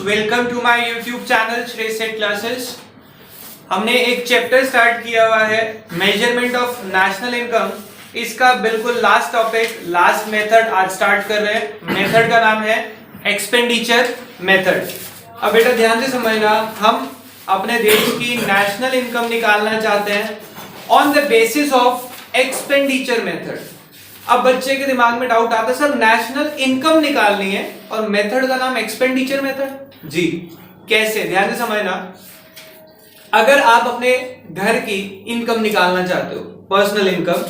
Welcome to my YouTube channel Shrey Set Classes. हमने एक chapter start किया हुआ है मेजरमेंट ऑफ नेशनल इनकम। इसका बिल्कुल लास्ट टॉपिक, लास्ट मेथड आज स्टार्ट कर रहे हैं। मेथड का नाम है एक्सपेंडिचर मेथड। अब बेटा ध्यान से समझना, हम अपने देश की नेशनल इनकम निकालना चाहते हैं on the basis of expenditure method. अब बच्चे के दिमाग में डाउट आता है, सर नेशनल इनकम निकालनी है और मेथड का नाम एक्सपेंडिचर मेथड। जी कैसे, ध्यान से समझना। अगर आप अपने घर की इनकम निकालना चाहते हो, पर्सनल इनकम,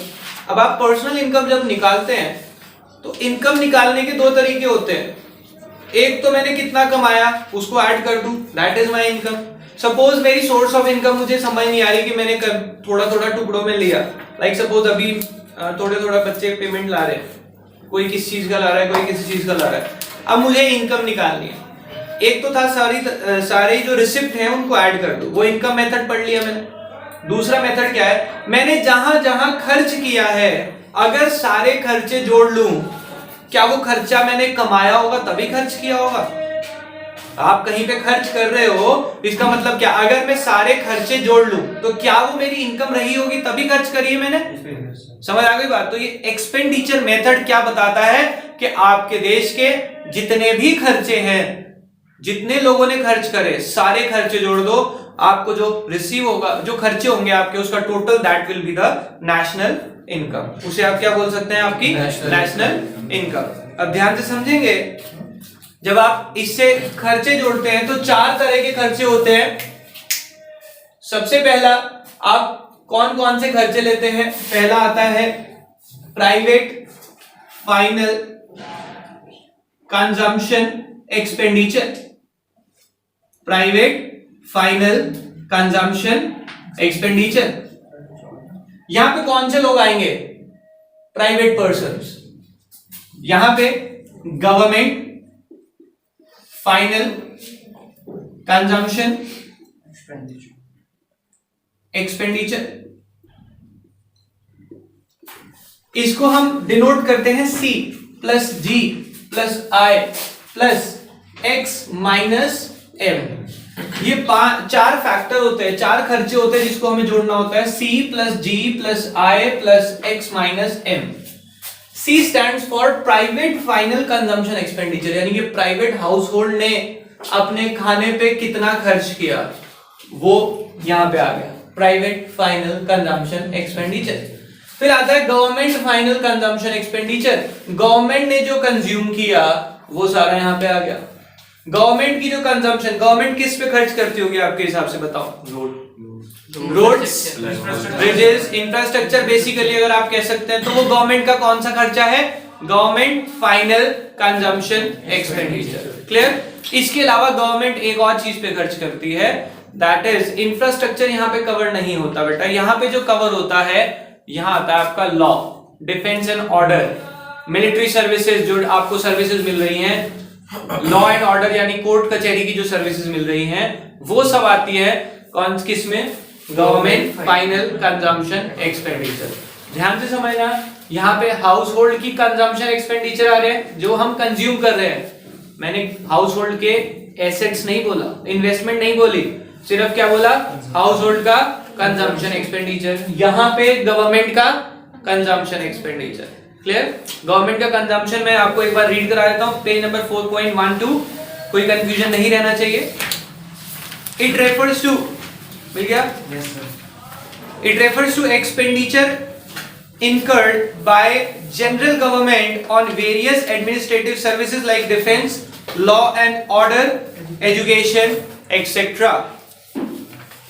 अब आप पर्सनल इनकम जब निकालते हैं तो इनकम निकालने के दो तरीके होते हैं। एक तो मैंने कितना कमाया उसको ऐड कर दूं, that is my income. Suppose मेरी सोर्स ऑफ इनकम मुझे समझ नहीं आ रही कि मैंने थोड़ा थोड़ा टुकड़ों में लिया। लाइक सपोज अभी थोड़े थोड़ा बच्चे पेमेंट ला रहे हैं, कोई किस चीज का ला रहा है, कोई किसी चीज का ला रहा है। अब मुझे इनकम निकालनी है। एक तो था सारे जो रिसिप्ट हैं उनको ऐड कर दो, वो इनकम मेथड पढ़ लिया मैंने। दूसरा मेथड क्या है, मैंने जहां जहां खर्च किया है अगर सारे खर्चे जोड़ लूं, क्या वो खर्चा मैंने कमाया होगा तभी खर्च किया होगा? आप कहीं पे खर्च कर रहे हो, इसका मतलब क्या, अगर मैं सारे खर्चे जोड़ लूं तो क्या वो मेरी इनकम रही होगी तभी खर्च करी है मैंने? समझ आ गई बात? तो ये एक्सपेंडिचर मेथड क्या बताता है कि आपके देश के जितने भी खर्चे हैं, जितने लोगों ने खर्च करे, सारे खर्चे जोड़ दो, आपको जो रिसीव होगा, जो खर्चे होंगे आपके, उसका total, that will be the national income. उसे आप क्या बोल सकते हैं? आपकी नेशनल इनकम। अब ध्यान से समझेंगे, जब आप इससे खर्चे जोड़ते हैं तो चार तरह के खर्चे होते हैं। सबसे पहला, आप कौन कौन से खर्चे लेते हैं? पहला आता है private final consumption expenditure. Private final consumption expenditure. यहां पे कौन से लोग आएंगे? Private persons. यहां पे गवर्नमेंट फाइनल कंजम्पशन एक्सपेंडिचर, इसको हम डिनोट करते हैं C plus G plus I plus X minus M। ये चार फैक्टर होते हैं, चार खर्चे होते हैं जिसको हमें जोड़ना होता है। C plus G plus I plus X minus M। C stands for private final consumption expenditure, यानी कि प्राइवेट हाउस होल्ड ने अपने खाने पे कितना खर्च किया, वो यहां पे आ गया, प्राइवेट फाइनल कंजम्पशन एक्सपेंडिचर। फिर आता है government final consumption expenditure. Government ने जो कंज्यूम किया वो सारा यहां पे आ गया। गवर्नमेंट की जो कंजम्पशन, गवर्नमेंट किस पे खर्च करती होगी आपके हिसाब से, बताओ? Roads, bridges, infrastructure. बेसिकली अगर आप कह सकते हैं तो वो गवर्नमेंट का कौन सा खर्चा है? Government final consumption expenditure. Clear? इसके अलावा गवर्नमेंट एक और चीज पे खर्च करती है, दैट इज इंफ्रास्ट्रक्चर। यहां पे कवर नहीं होता बेटा, यहां पे जो कवर होता है, यहां आता है आपका law, defence and order, military services, जो आपको सर्विसेज मिल रही हैं, लॉ एंड ऑर्डर यानी कोर्ट कचहरी की जो सर्विसेज मिल रही हैं, वो सब आती है कौन किस में? Government final consumption expenditure. ध्यान से समझना, यहां पे हाउस होल्ड की कंजम्पशन एक्सपेंडिचर आ रहे हैं, जो हम कंज्यूम कर रहे हैं। मैंने हाउस होल्ड के एसेट्स नहीं बोला, इन्वेस्टमेंट नहीं बोली, सिर्फ क्या बोला? हाउस होल्ड का कंजम्पशन एक्सपेंडिचर। यहां पे गवर्नमेंट का कंजम्पशन एक्सपेंडिचर। क्लियर? गवर्नमेंट का कंजम्पशन मैं आपको एक बार रीड करा देता हूं, पेज नंबर 4.12, कोई कंफ्यूजन नहीं रहना चाहिए। इट रेफर्स टू, मिल गया? Yes sir. It refers to expenditure incurred by general government on various administrative services like defense, law and order, education, etc.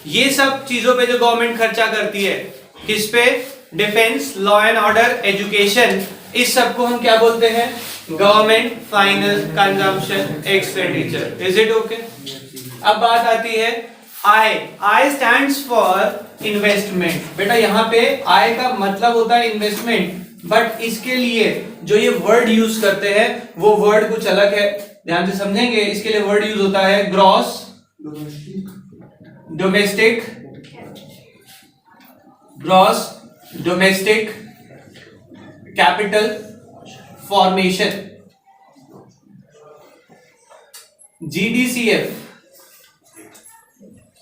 ये सब चीजों पे जो गवर्नमेंट खर्चा करती है, किस पे? Defence, law and order, education, इस सब को हम क्या बोलते हैं? Government final consumption expenditure. Is it okay? अब बात आती है I stands for इन्वेस्टमेंट। बेटा यहाँ पे I का मतलब होता है इन्वेस्टमेंट, बट इसके लिए जो ये वर्ड यूज करते हैं वो वर्ड कुछ अलग है, ध्यान से समझेंगे। इसके लिए वर्ड यूज होता है gross domestic, gross domestic capital formation. GDCF,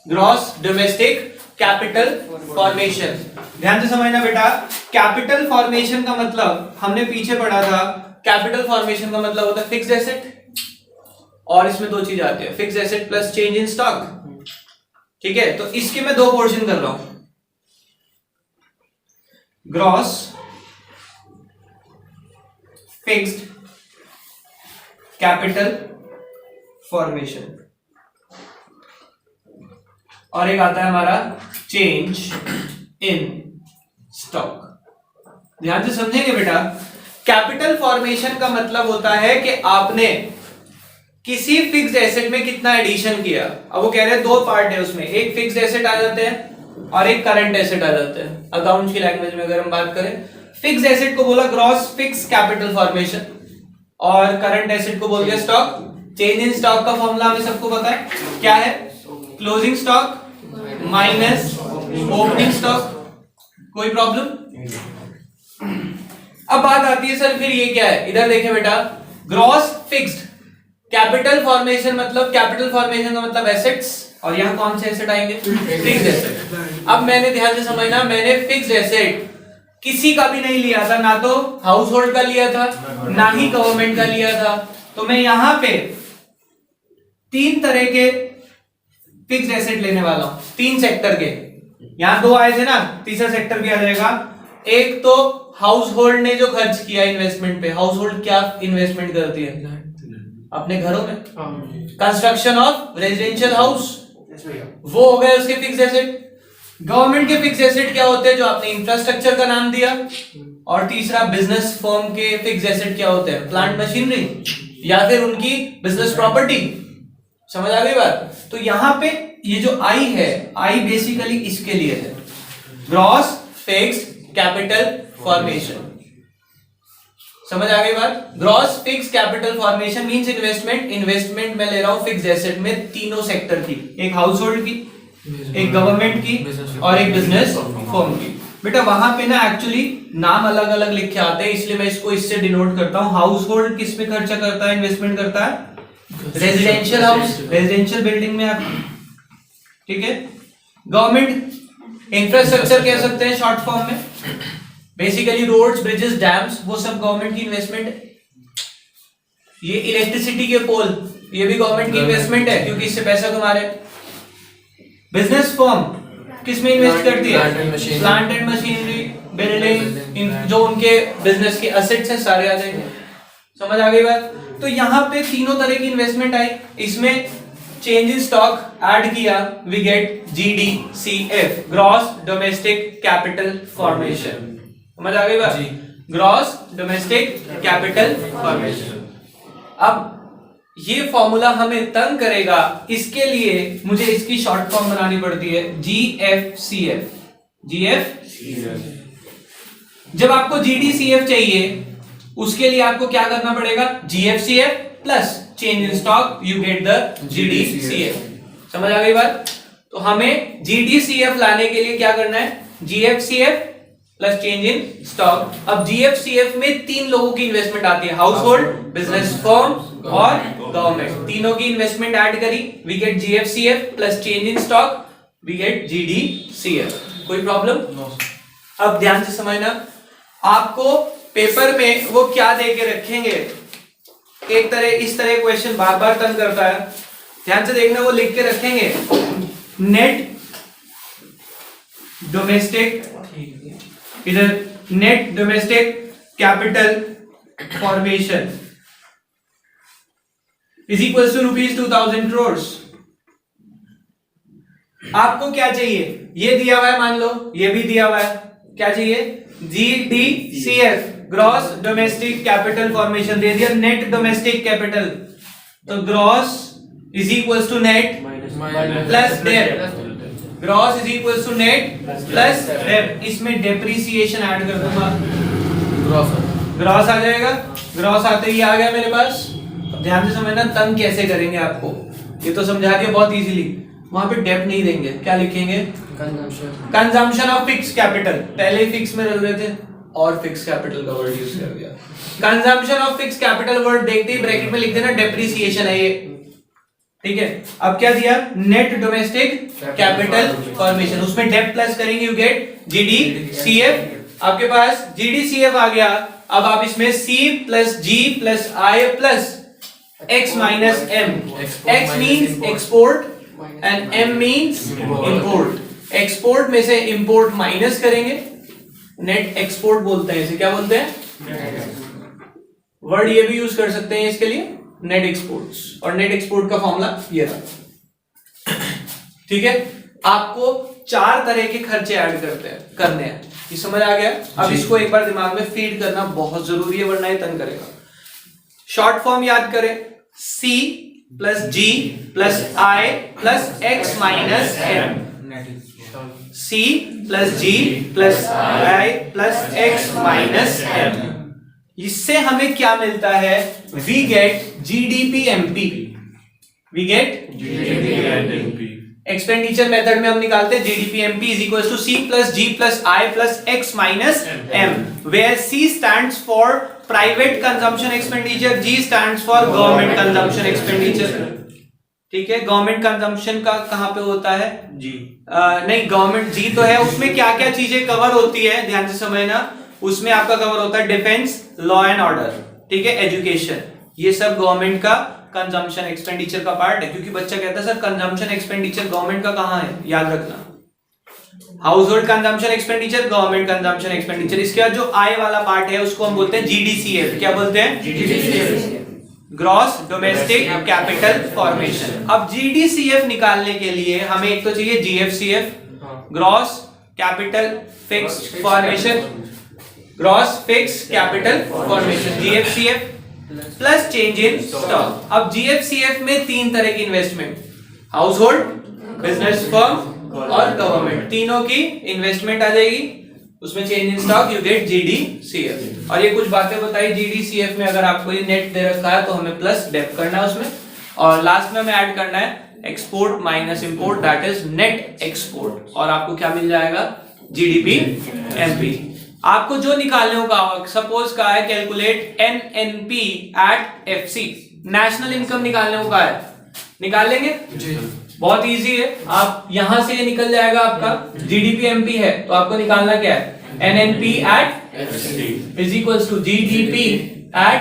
gross domestic capital formation. ध्यान से समझना बेटा, कैपिटल फॉर्मेशन का मतलब हमने पीछे पढ़ा था, कैपिटल फॉर्मेशन का मतलब होता है फिक्स्ड एसेट, और इसमें दो चीज आती है, fixed asset plus change in stock. ठीक है, तो इसके मैं दो पोर्शन कर रहा हूं, ग्रॉस फिक्स्ड कैपिटल फॉर्मेशन, और एक आता है हमारा चेंज इन स्टॉक। ध्यान से समझेंगे बेटा, कैपिटल फॉर्मेशन का मतलब होता है कि आपने किसी फिक्स्ड एसेट में कितना एडिशन किया। अब वो कह रहे हैं दो पार्ट है उसमें, एक फिक्स्ड एसेट आ जाते हैं और एक करंट एसेट आ जाते हैं। अकाउंट्स की लैंग्वेज में अगर हम बात करें, फिक्स्ड एसेट को बोला ग्रॉस फिक्स कैपिटल फॉर्मेशन, और करंट एसेट को बोल दिया स्टॉक। चेंज इन स्टॉक का फॉर्मूला हमें सबको पता है, क्या है? Closing stock minus opening stock. कोई प्रॉब्लम? अब बात आती है सर फिर ये क्या है, इधर देखें बेटा, ग्रॉस फिक्स्ड कैपिटल फॉर्मेशन, मतलब कैपिटल फॉर्मेशन का मतलब एसेट्स, और यहां कौन से एसेट आएंगे? Fixed asset. अब मैंने ध्यान से समझना, मैंने फिक्स्ड एसेट किसी का भी नहीं लिया था, ना तो हाउस होल्ड का लिया था, ना ही गवर्नमेंट का लिया था। तो मैं यहां पे तीन तरह के फिक्स्ड एसेट लेने वाला हूं, तीन सेक्टर के। यहां दो आए थे ना, तीसरा सेक्टर भी आ जाएगा। एक तो हाउस होल्ड ने जो खर्च किया इन्वेस्टमेंट पे, हाउस होल्ड क्या इन्वेस्टमेंट करती है अपने घरों में, कंस्ट्रक्शन ऑफ रेजिडेंशियल हाउस, वो हो गए उसके फिक्स्ड एसेट। गवर्नमेंट के फिक्स्ड एसेट क्या होते हैं, जो आपने इंफ्रास्ट्रक्चर का नाम दिया। और तीसरा बिजनेस फर्म के फिक्स्ड एसेट क्या होते हैं, प्लांट मशीनरी या फिर उनकी बिजनेस प्रॉपर्टी। समझ आ गई बात? तो यहां पे ये जो आई है, आई बेसिकली इसके लिए है, ग्रॉस फिक्स्ड कैपिटल फॉर्मेशन। समझ आ गई बात? Gross fixed capital formation means investment, investment में ले रहा हूं फिक्स्ड एसेट में तीनों सेक्टर की, एक हाउस होल्ड की, एक गवर्नमेंट की, और एक बिजनेस फर्म की। बेटा वहां पे ना एक्चुअली नाम अलग अलग लिखे आते हैं, इसलिए मैं इसको इससे डिनोट करता हूं। हाउस होल्ड किस पे खर्चा करता है, इन्वेस्टमेंट करता है? रेजिडेंशियल हाउस, रेजिडेंशियल बिल्डिंग में आप, ठीक है। गवर्नमेंट इंफ्रास्ट्रक्चर कह सकते हैं शॉर्ट फॉर्म में, बेसिकली रोड्स, ब्रिजेस, डैम्स, वो सब गवर्नमेंट की इन्वेस्टमेंट है। ये इलेक्ट्रिसिटी के पोल, ये भी गवर्नमेंट की इन्वेस्टमेंट है, क्योंकि इससे पैसा कमा रहे हैं। बिजनेस फर्म किस में इन्वेस्ट करती है? प्लांट एंड मशीनरी, बिल्डिंग, जो उनके बिजनेस के एसेट्स हैं सारे आ जाएंगे। समझ आ गई बात? तो यहाँ पे तीनों तरह की इन्वेस्टमेंट आई, इसमें चेंज इन स्टॉक ऐड किया, we get GDCF, gross domestic capital formation. समझ आ गई बात? Gross domestic capital formation. अब ये फॉर्मूला हमें तंग करेगा, इसके लिए मुझे इसकी शॉर्ट फॉर्म बनानी पड़ती है, GFCF। GFCF। जब आपको GDCF चाहिए, उसके लिए आपको क्या करना पड़ेगा? GFCF plus change in stock, you get the GDCF। समझ आ गई बात? तो हमें GDCF लाने के लिए क्या करना है? GFCF plus change in stock. अब GFCF में तीन लोगों की इन्वेस्टमेंट आती है, हाउस होल्ड, बिजनेस फर्म और गवर्नमेंट। तीनों की इन्वेस्टमेंट ऐड करी, we get GFCF plus change in stock, we get GDCF। कोई प्रॉब्लम? अब ध्यान से समझना, आपको पेपर में वो क्या दे के रखेंगे, एक तरह इस तरह क्वेश्चन बार बार तंग करता है, ध्यान से देखना, वो लिख के रखेंगे नेट डोमेस्टिक, इधर net domestic capital formation is equal to ₹2000 crore. आपको क्या चाहिए? ये दिया हुआ है, मान लो ये भी दिया हुआ है, क्या चाहिए? GDCF, gross domestic capital formation दे दिया, नेट डोमेस्टिक कैपिटल, तो gross is equal to net plus debt, gross is equal to net plus debt. इसमें डेप्रिसिएशन ऐड कर दूंगा, ग्रॉस आ जाएगा, ग्रॉस आते ही आ गया मेरे पास। ध्यान से समझना, तंग कैसे करेंगे आपको, ये तो समझा दिया बहुत इजीली। वहां पे डेप्ट नहीं देंगे, क्या लिखेंगे? कंजम्पशन ऑफ फिक्स कैपिटल, पहले ही फिक्स में रख रहे थे और फिक्स कैपिटल का वर्ड यूज कर दिया। Consumption of fix capital word देखते ही ब्रैकेट में लिख देना डेप्रिसिएशन है ये, ठीक है। अब क्या दिया, नेट डोमेस्टिक कैपिटल फॉर्मेशन, उसमें डेप्थ प्लस करेंगे यू गेट जीडीसीएफ। आपके पास जीडीसीएफ आ गया। अब आप इसमें C plus G plus I plus X minus M, X means export and M means import. Export में से इंपोर्ट माइनस करेंगे, नेट एक्सपोर्ट बोलते हैं इसे, क्या बोलते हैं, वर्ड ये भी यूज कर सकते हैं इसके लिए, नेट एक्सपोर्ट्स। और नेट एक्सपोर्ट का फॉर्मूला ये रहा। ठीक है, आपको 4 तरह के खर्चे ऐड करने हैं, ये समझ आ गया। अब इसको एक बार दिमाग में फीड करना बहुत जरूरी है, वरना ये तंग करेगा। शॉर्ट फॉर्म याद करें, C plus G plus I plus X minus M। C plus G plus I plus X minus M। इससे हमें क्या मिलता है, we get GDP-MP। We get GDP-MP। Expenditure method में हम निकालते हैं GDP-MP is equal to C plus G plus I plus X minus M, where C stands for private consumption expenditure, G stands for government consumption expenditure. ठीक है, government consumption का कहां पे होता है, जी नहीं, गवर्नमेंट जी तो है, उसमें क्या क्या चीजें कवर होती है ध्यान से समझना। उसमें आपका कवर होता है डिफेंस, लॉ एंड ऑर्डर, ठीक है, एजुकेशन, ये सब गवर्नमेंट का कंजम्पशन एक्सपेंडिचर का पार्ट है। क्योंकि बच्चा कहता है सर कंजम्पशन एक्सपेंडिचर गवर्नमेंट का कहां है, याद रखना, house hold consumption expenditure, government consumption expenditure. इसके बाद जो आय वाला पार्ट है उसको हम बोलते हैं GDCF। क्या बोलते हैं, GDCF, gross domestic capital formation. अब GDCF निकालने के लिए हमें एक तो चाहिए GFCF, gross capital fixed formation, gross fix capital formation, GFCF plus change in stock. अब GFCF में 3 तरह की investment, house hold, business firm और गवर्नमेंट, तीनों की इन्वेस्टमेंट आ जाएगी, उसमें change in stock you get GDCF। और ये कुछ बातें बताई GDCF में, अगर आपको ये नेट दे रखा है तो हमें प्लस डेप्थ करना है उसमें, और लास्ट में हमें ऐड करना है export minus import, that is net export, और आपको क्या मिल जाएगा, GDP-MP। आपको जो निकालने को कहा, सपोज कहा है calculate NNP at FC, national income निकालने को कहा है, निकाल लेंगे जी। बहुत इजी है, आप यहां से ये निकल जाएगा आपका, GDP-MP है तो आपको निकालना क्या है, NNP at FC is equals to GDP at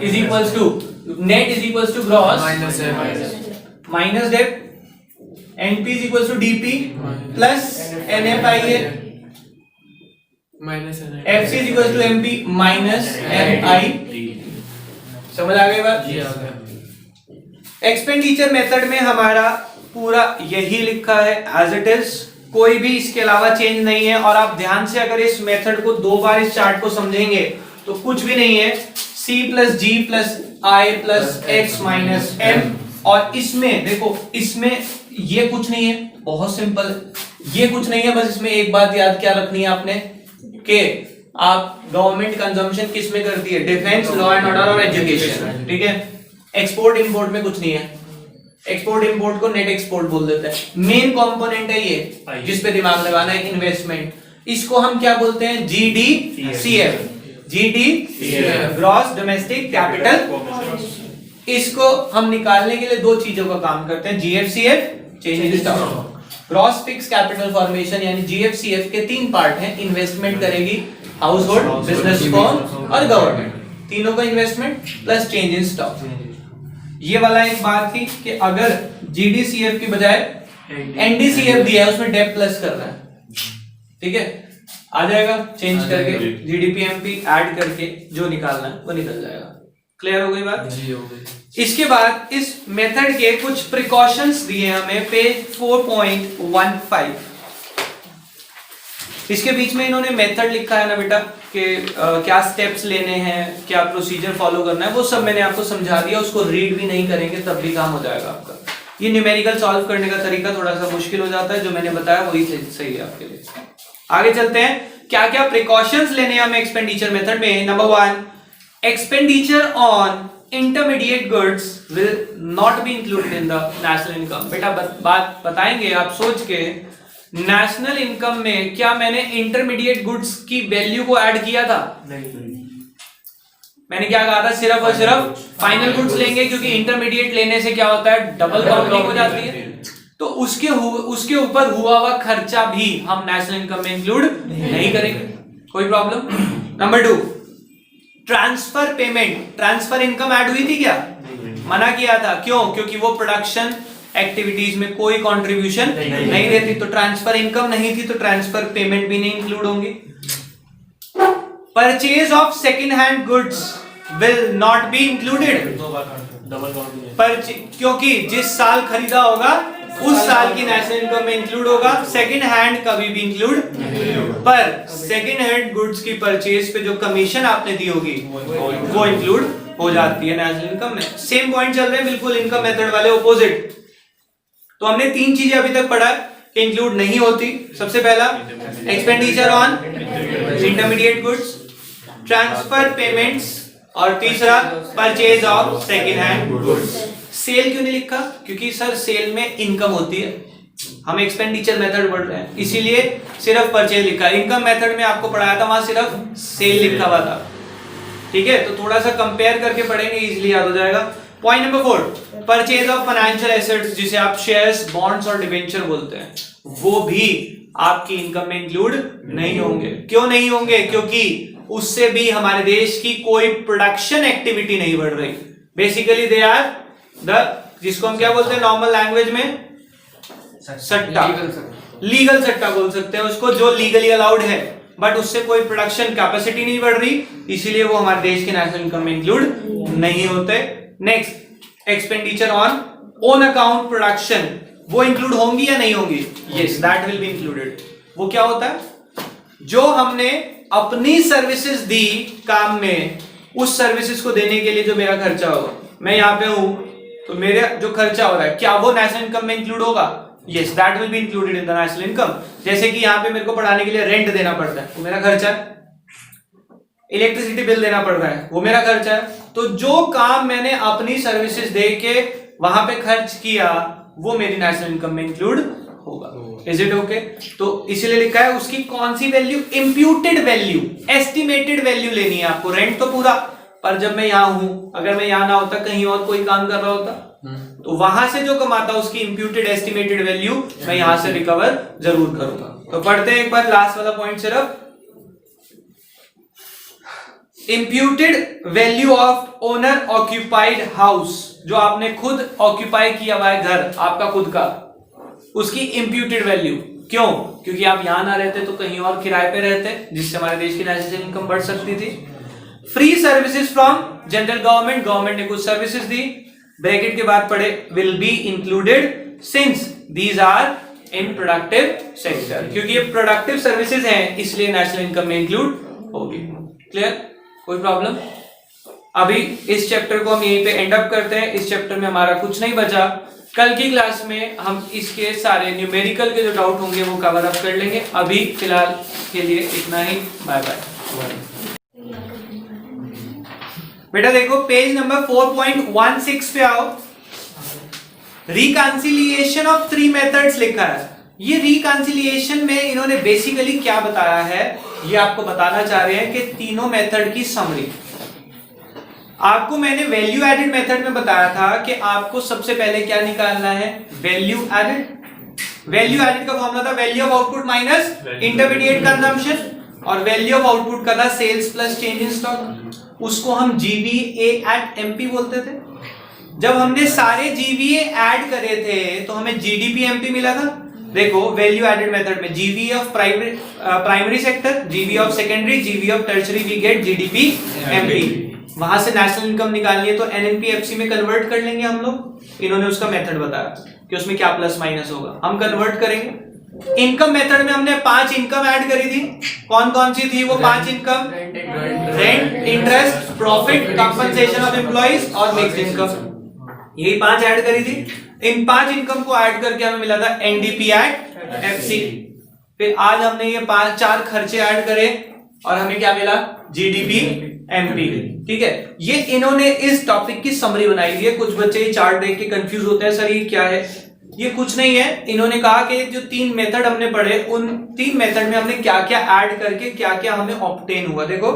is equals to net is equals to gross minus debt, NP is equals to DP plus NFI है minus FC is equal to MP minus MI। समझ आ गई बात, जी आ गया। Expenditure method में हमारा पूरा यही लिखा है एज इट इज, कोई भी इसके अलावा चेंज नहीं है। और आप ध्यान से अगर इस मेथड को 2 बार इस चार्ट को समझेंगे तो कुछ भी नहीं है, C plus G plus I plus X minus M। और इसमें देखो, इसमें ये कुछ नहीं है, बहुत सिंपल, ये कुछ नहीं है, बस इसमें एक बात याद क्या रखनी है आपने, कि आप गवर्नमेंट कंजम्पशन किस में करती है, डिफेंस, लॉ एंड ऑर्डर और एजुकेशन, ठीक है। एक्सपोर्ट इंपोर्ट में कुछ नहीं है, एक्सपोर्ट इंपोर्ट को नेट एक्सपोर्ट बोल देते हैं। मेन कंपोनेंट है ये जिस पे दिमाग लगाना है, इन्वेस्टमेंट, इसको हम क्या बोलते हैं, GDCF, ग्रॉस डोमेस्टिक कैपिटल। इसको हम निकालने के लिए 2 चीजों का काम करते हैं, GFCF, change in stock, gross fix capital formation, यानी GFCF के 3 पार्ट हैं, इन्वेस्टमेंट करेगी हाउस होल्ड, बिजनेस फर्म और गवर्नमेंट, तीनों का investment plus change in stock. ये वाला एक बात थी कि अगर GDCF की बजाय NDCF दिया है, उसमें डेप्थ प्लस करना है, ठीक है, आ जाएगा, चेंज करके GDP-MP ऐड करके जो निकालना है वो निकल जाएगा। क्लियर हो गई बात, जी हो गई। इसके बाद इस मेथड के कुछ प्रिकॉशंस दिए हमें पेज 4.15, इसके बीच में इन्होंने मेथड लिखा है ना बेटा, कि क्या स्टेप्स लेने हैं, क्या प्रोसीजर फॉलो करना है, वो सब मैंने आपको समझा दिया, उसको रीड भी नहीं करेंगे तब भी काम हो जाएगा आपका। ये न्यूमेरिकल सॉल्व करने का तरीका थोड़ा सा मुश्किल हो जाता है, जो मैंने बताया वही सही है आपके लिए। आगे चलते हैं, क्या क्या प्रिकॉशंस लेने हैं हमें एक्सपेंडिचर मेथड में। Number 1, expenditure on intermediate goods will not be included in the national income. बेटा बात बताएंगे आप सोच के, नेशनल इनकम में क्या मैंने इंटरमीडिएट गुड्स की वैल्यू को ऐड किया था? नहीं। मैंने क्या कहा था, सिर्फ और सिर्फ फाइनल गुड्स लेंगे, क्योंकि इंटरमीडिएट लेने से क्या होता है, डबल काउंटिंग हो जाती है। तो उसके ऊपर हुआ हुआ खर्चा भी हम नेशनल इनकम में इंक्लूड नहीं करेंगे, कोई problem. Number 2, transfer payment, transfer income add हुई थी क्या? मना किया था, क्यों? क्योंकि वो प्रोडक्शन एक्टिविटीज में कोई कंट्रीब्यूशन नहीं देती, तो ट्रांसफर इनकम नहीं थी, तो ट्रांसफर पेमेंट भी नहीं इंक्लूड होंगे। Purchase of second hand goods will not be included, क्योंकि जिस साल खरीदा होगा उस साल की नेशनल इनकम में इंक्लूड होगा, सेकेंड हैंड कभी भी इंक्लूड। पर सेकेंड हैंड गुड्स की परचेज पे जो कमीशन आपने दी होगी वो इंक्लूड हो जाती है नेशनल इनकम में। सेम पॉइंट चल रहे हैं बिल्कुल इनकम मेथड वाले, ऑपोजिट। तो हमने 3 चीजें अभी तक पढ़ा इंक्लूड नहीं होती। सबसे पहला expenditure on intermediate goods, transfer payments, और तीसरा purchase of second hand goods. Sale क्यों नहीं लिखा? क्योंकि सर सेल में इनकम होती है, हम एक्सपेंडिचर मेथड पढ़ रहे हैं, इसीलिए सिर्फ परचेज लिखा। इनकम मेथड में आपको पढ़ाया था, वहां सिर्फ सेल लिखा हुआ था, ठीक है? तो थोड़ा सा कंपेयर करके पढ़ेंगे, इजीली याद हो जाएगा। Point number 4, purchase of financial assets, जिसे आप शेयर्स, बॉन्ड्स और डिबेंचर बोलते हैं, वो भी आपकी इनकम में इंक्लूड नहीं होंगे। क्यों नहीं होंगे? क्योंकि उससे भी हमारे देश की कोई प्रोडक्शन एक्टिविटी नहीं बढ़ रही। बेसिकली दे आर द, जिसको हम क्या बोलते हैं नॉर्मल लैंग्वेज में, सट्टा, लीगल सट्टा बोल सकते हैं उसको, जो लीगली अलाउड है, बट उससे कोई प्रोडक्शन कैपेसिटी नहीं बढ़ रही, इसीलिए वो हमारे देश के नेशनल इनकम में इंक्लूड नहीं होते। Next, expenditure on own account production, वो इंक्लूड होंगी या नहीं होंगी? Yes, that will be included. वो क्या होता है? जो हमने अपनी सर्विसेज दी काम में, उस सर्विसेज को देने के लिए जो मेरा खर्चा होगा, मैं यहाँ पे हूं तो मेरा जो खर्चा हो रहा है, क्या वो नेशनल इनकम में इंक्लूड होगा? Yes, that will be included in the national income. जैसे कि यहाँ पे मेरे को पढ़ाने के लिए रेंट देना पड़ता है, वो मेरा खर्चा है। इलेक्ट्रिसिटी बिल देना पड़ रहा है, वो मेरा खर्चा है। तो जो काम मैंने अपनी सर्विसेज दे के वहां पे खर्च किया, वो मेरी नेशनल इनकम में इंक्लूड होगा। Is it okay? तो इसीलिए लिखा है उसकी कौन सी value, imputed value, estimated value लेनी है आपको। रेंट तो पूरा, पर जब मैं यहां हूं, अगर मैं यहां ना होता, कहीं और कोई काम कर रहा होता, तो वहां से जो कमाता उसकी इंप्यूटेड एस्टिमेटेड वैल्यू मैं यहां से रिकवर जरूर करूंगा। तो पढ़ते हैं एक बार लास्ट वाला पॉइंट सिर्फ। Imputed value of owner occupied house, जो आपने खुद ऑक्यूपाई किया हुआ है घर आपका खुद का, उसकी इंप्यूटेड वैल्यू। क्यों? क्योंकि आप यहां ना रहते तो कहीं और किराए पे रहते, जिससे हमारे देश की नेशनल इनकम बढ़ सकती थी। Free services from general government, government ने कुछ सर्विसेज दी, ब्रैकेट के बाद पढ़े will be included since these are in productive sector, क्योंकि ये प्रोडक्टिव सर्विसेज हैं, इसलिए नेशनल इनकम में इंक्लूड होगी। क्लियर? कोई प्रॉब्लम? अभी इस चैप्टर को हम यहीं पे एंड अप करते हैं। इस चैप्टर में हमारा कुछ नहीं बचा। कल की क्लास में हम इसके सारे न्यूमेरिकल के जो डाउट होंगे वो कवर अप कर लेंगे। अभी फिलहाल के लिए इतना ही। Bye bye. बेटा देखो पेज नंबर 4.16 पे आओ। रिकंसिलिएशन ऑफ 3 मेथड्स लिखा है। ये रिकंसिलिएशन में इन्होंने बेसिकली क्या बताया है, ये आपको बताना चाह रहे हैं कि तीनों मेथड की समरी। आपको मैंने वैल्यू एडेड मेथड में बताया था कि आपको सबसे पहले क्या निकालना है, वैल्यू एडेड। वैल्यू एडेड का फॉर्मूला था value of output minus intermediate consumption, और वैल्यू ऑफ आउटपुट का था sales plus change in stock. उसको हम जीवीए एट एमपी बोलते थे। जब हमने सारे जीवीए ऐड करे थे तो हमें जीडीपी एमपी मिला था। देखो वैल्यू एडेड मेथड में GVA of primary sector, GVA of secondary, GVA of tertiary, we get GDP MP. वहां से नेशनल इनकम निकालनी है तो एनएनपीएफसी में कन्वर्ट कर लेंगे हम लोग। इन्होंने उसका मेथड बताया कि उसमें क्या प्लस माइनस होगा, हम कन्वर्ट करेंगे। इनकम मेथड में हमने 5 इनकम ऐड करी थी। कौन कौन सी थी वो 5 income? Rent, interest, profit, compensation of employees और मिक्स्ड इनकम। यही 5 ऐड करी थी। इन 5 इनकम को ऐड करके हमें मिला था एनडीपी एट एफसी। फिर आज हमने ये 4 खर्चे ऐड करे और हमें क्या मिला? GDP MP. ठीक है, ये इन्होंने इस टॉपिक की समरी बनाई हुई है। कुछ बच्चे ये चार्ट देख के कंफ्यूज होते हैं, सर ये क्या है? ये कुछ नहीं है, इन्होंने कहा कि जो 3 मेथड हमने पढ़े उन 3 मेथड में हमने क्या क्या ऐड करके क्या क्या हमें ऑब्टेन हुआ। देखो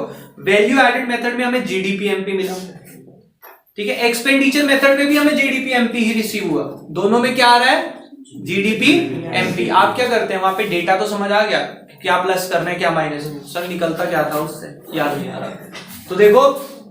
वैल्यू एडेड मेथड में हमें जीडीपीएमपी मिला, ठीक है, एक्सपेंडिचर मेथड में भी हमें जीडीपीएमपी ही रिसीव हुआ, दोनों में क्या आ रहा है जीडीपीएमपी। आप क्या करते हैं वहां पे, डेटा तो समझ आ गया, क्या प्लस करना है क्या माइनस, सर निकलता क्या था उससे याद नहीं आ रहा। तो देखो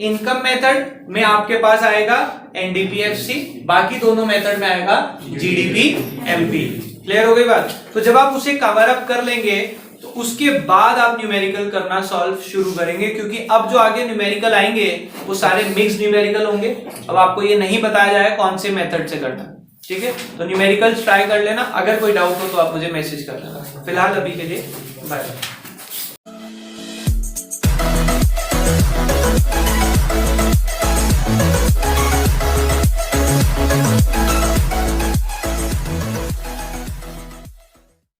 इनकम मेथड में आपके पास आएगा एनडीपीएफसी, बाकी दोनों मेथड में आएगा जीडीपीएमपी। क्लियर हो गई बात। तो जब आप उसे कवर अप कर लेंगे तो उसके बाद आप न्यूमेरिकल करना सॉल्व शुरू करेंगे, क्योंकि अब जो आगे न्यूमेरिकल आएंगे वो सारे मिक्स न्यूमेरिकल होंगे। अब आपको ये नहीं बताया जाए कौन से मेथड से करना, ठीक है। तो न्यूमेरिकल्स ट्राई कर लेना, अगर कोई डाउट हो तो आप मुझे मैसेज कर लेना। फिलहाल अभी के लिए बाय बाय।